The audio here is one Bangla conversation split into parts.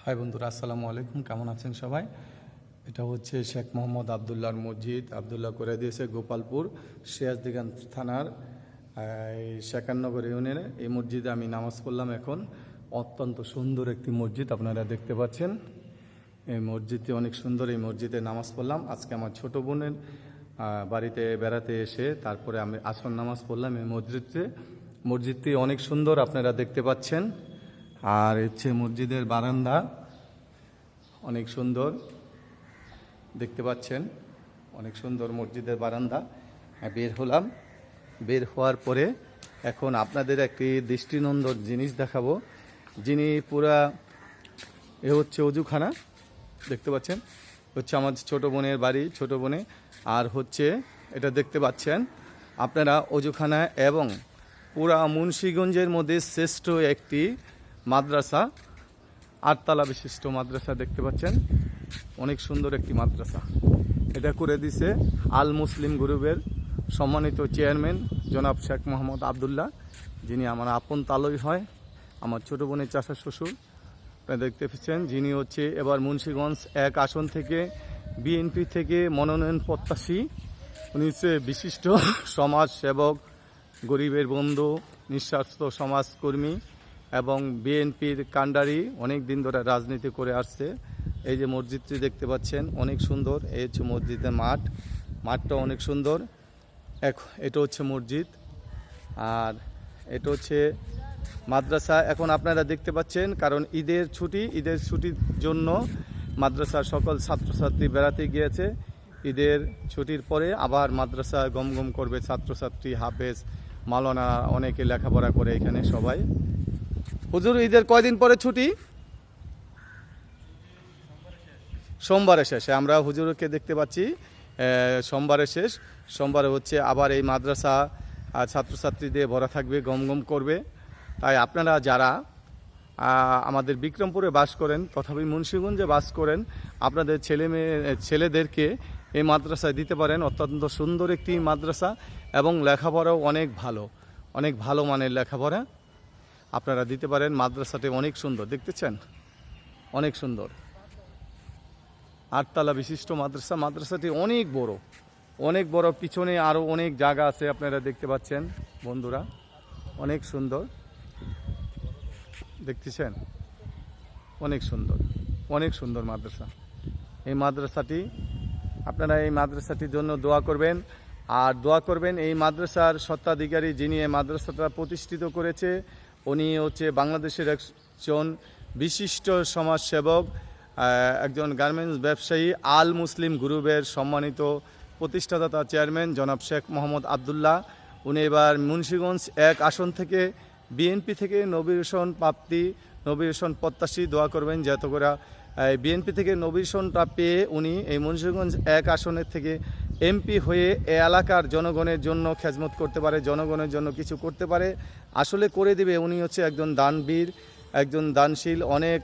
হাই বন্ধুরা, আসসালামু আলাইকুম। কেমন আছেন সবাই? এটা হচ্ছে শেখ মোহাম্মদ আবদুল্লাহর মসজিদ। আবদুল্লাহ করে দিয়েছে গোপালপুর সিরাজদিগান থানার শেখাননগর ইউনিয়নে। এই মসজিদে আমি নামাজ পড়লাম এখন। অত্যন্ত সুন্দর একটি মসজিদ, আপনারা দেখতে পাচ্ছেন। এই মসজিদটি অনেক সুন্দর। এই মসজিদে নামাজ পড়লাম আজকে আমার ছোট বোনের বাড়িতে বেড়াতে এসে। তারপরে আমি আসর নামাজ পড়লাম এই মসজিদটি অনেক সুন্দর, আপনারা দেখতে পাচ্ছেন। আর হচ্ছে মসজিদের বারান্দা অনেক সুন্দর, দেখতে পাচ্ছেন। অনেক সুন্দর মসজিদের বারান্দা। বের হলাম, বের হওয়ার পরে এখন আপনাদের একটি দৃষ্টিনন্দন জিনিস দেখাবো। যিনি পুরা হচ্ছে অজুখানা, দেখতে পাচ্ছেন। হচ্ছে আমার ছোট বোনের বাড়ি, ছোট বোনে। আর হচ্ছে এটা দেখতে পাচ্ছেন আপনারা অজুখানা, এবং পুরা মুন্সিগঞ্জের মধ্যে শ্রেষ্ঠ একটি মাদ্রাসা, 8 তলা বিশিষ্ট মাদ্রাসা দেখতে পাচ্ছেন। অনেক সুন্দর একটি মাদ্রাসা। এটা করে দিছে আল মুসলিম গ্রুপের সম্মানিত চেয়ারম্যান জনাব শেখ মোহাম্মদ আবদুল্লাহ, যিনি আমার আপন তালই হয়, আমার ছোট বোনের চাচা শ্বশুর। দেখতে পাচ্ছেন যিনি হচ্ছে এবার মুন্সিগঞ্জ 1 আসন থেকে বিএনপি থেকে মনোনয়ন প্রত্যাশী। উনি হচ্ছে বিশিষ্ট সমাজ সেবক, গরিবের বন্ধু, নিঃস্বার্থ সমাজকর্মী এবং বিএনপির কাণ্ডারি। অনেক দিন ধরে রাজনীতি করে আসছে। এই যে মসজিদটি দেখতে পাচ্ছেন অনেক সুন্দর। এই হচ্ছে মসজিদের মাঠটা অনেক সুন্দর। এটা হচ্ছে মসজিদ, আর এটা হচ্ছে মাদ্রাসা। এখন আপনারা দেখতে পাচ্ছেন, কারণ ঈদের ছুটির জন্য মাদ্রাসার সকল ছাত্রছাত্রী বেড়াতে গিয়েছে। ঈদের ছুটির পরে আবার মাদ্রাসা গমগম করবে ছাত্রছাত্রী, হাফেজ, মাওলানা, অনেকে লেখাপড়া করে এখানে সবাই। হুজুর, ঈদের কয়দিন পরে ছুটি? সোমবারে শেষে। আমরা হুজুরকে দেখতে পাচ্ছি সোমবারে শেষ। সোমবারে হচ্ছে আবার এই মাদ্রাসা ছাত্রছাত্রীদের ভরা থাকবে, গমগম করবে। তাই আপনারা যারা আমাদের বিক্রমপুরে বাস করেন, তথাপি মুন্সিগঞ্জে বাস করেন, আপনাদের ছেলেদেরকে এই মাদ্রাসায় দিতে পারেন। অত্যন্ত সুন্দর একটি মাদ্রাসা এবং লেখাপড়াও অনেক ভালো মানের লেখাপড়া আপনারা দিতে পারেন। মাদ্রাসাটি অনেক সুন্দর, দেখতেছেন, অনেক সুন্দর। 8 তলা বিশিষ্ট মাদ্রাসাটি অনেক বড়। পিছনে আরও অনেক জায়গা আছে, আপনারা দেখতে পাচ্ছেন বন্ধুরা। অনেক সুন্দর, দেখতেছেন, অনেক সুন্দর মাদ্রাসা। এই মাদ্রাসাটি, আপনারা এই মাদ্রাসাটির জন্য দোয়া করবেন। আর দোয়া করবেন এই মাদ্রাসার স্বত্বাধিকারী, যিনি এই মাদ্রাসাটা প্রতিষ্ঠিত করেছে, উনি হচ্ছে বাংলাদেশের একজন বিশিষ্ট সমাজসেবক, একজন গার্মেন্টস ব্যবসায়ী, আল মুসলিম গ্রুপের সম্মানিত প্রতিষ্ঠাতা চেয়ারম্যান জনাব শেখ মোহাম্মদ আবদুল্লাহ। উনি এবার মুন্সিগঞ্জ 1 আসন থেকে বিএনপি থেকে নবীরসন প্রত্যাশী। দোয়া করবেন যাতে করে বিএনপি থেকে নবীরসনটা পেয়ে উনি এই মুন্সিগঞ্জ 1 আসনের থেকে এমপি হয়ে এ এলাকার জনগণের জন্য খেদমত করতে পারে, জনগণের জন্য কিছু করতে পারে। আসলে করে দিবে। উনি হচ্ছে একজন দানবীর, একজন দানশীল। অনেক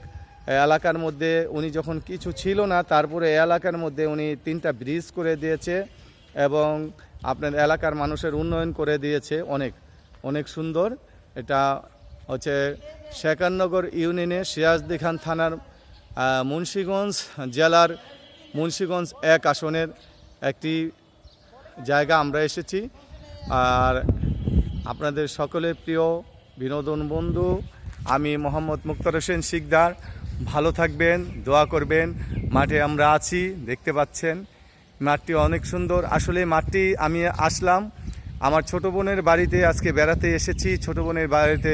এলাকার মধ্যে উনি যখন কিছু ছিল না, তারপরে এলাকার মধ্যে উনি 3টা ব্রিজ করে দিয়েছে এবং আপনার এলাকার মানুষের উন্নয়ন করে দিয়েছে। অনেক সুন্দর। এটা হচ্ছে শেখাননগর ইউনিয়নে সিরাজদিখান থানার মুন্সিগঞ্জ জেলার মুন্সিগঞ্জ 1 আসনের একটি জায়গা আমরা এসেছি। আর আপনাদের সকলের প্রিয় বিনোদন বন্ধু আমি মোহাম্মদ মুক্তার হোসেন শিকদার। ভালো থাকবেন, দোয়া করবেন। মাঠে আমরা আছি, দেখতে পাচ্ছেন মাঠটি অনেক সুন্দর। আসলে মাঠটি আমি আসলাম আমার ছোট বোনের বাড়িতে, আজকে বেড়াতে এসেছি। ছোট বোনের বাড়িতে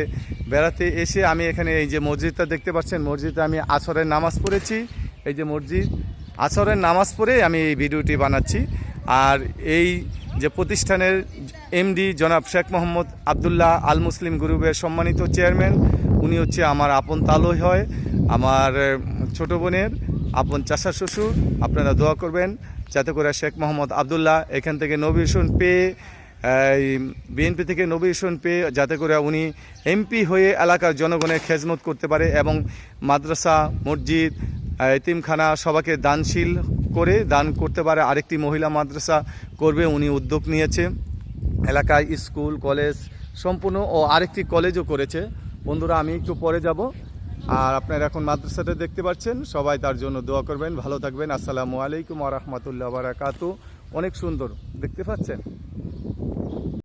বেড়াতে এসে আমি এখানে এই যে মসজিদটা দেখতে পাচ্ছেন, মসজিদে আমি আসরের নামাজ পড়েছি। এই যে মসজিদ, আসরের নামাজ পড়ে আমি এই ভিডিওটি বানাচ্ছি। আর এই যে প্রতিষ্ঠানের এমডি জনাব শেখ মোহাম্মদ আবদুল্লাহ, আল মুসলিম গ্রুপের সম্মানিত চেয়ারম্যান, উনি হচ্ছে আমার আপন তালই হয়, আমার ছোট বোনের আপন চাচা শ্বশুর। আপনারা দোয়া করবেন যাতে করে শেখ মোহাম্মদ আবদুল্লাহ এখান থেকে নবীরসন পেয়ে, বিএনপি থেকে নবীরসন পেয়ে, যাতে করে উনি এমপি হয়ে এলাকার জনগণের খেদমত করতে পারে এবং মাদ্রাসা, মসজিদ, এতিমখানা সবাইকে দানশীল করে দান করতে পারে। আরেকটি মহিলা মাদ্রাসা করবে উনি উদ্যোগ নিয়েছে। এলাকায় স্কুল, কলেজ সম্পূর্ণ ও আরেকটি কলেজও করেছে। বন্ধুরা, আমি একটু পরে যাব। আর আপনারা এখন মাদ্রাসাটা দেখতে পাচ্ছেন, সবাই তার জন্য দোয়া করবেন। ভালো থাকবেন। আসসালামু আলাইকুম ওয়া রাহমাতুল্লাহি ওয়া বারাকাতুহু। অনেক সুন্দর দেখতে পাচ্ছেন।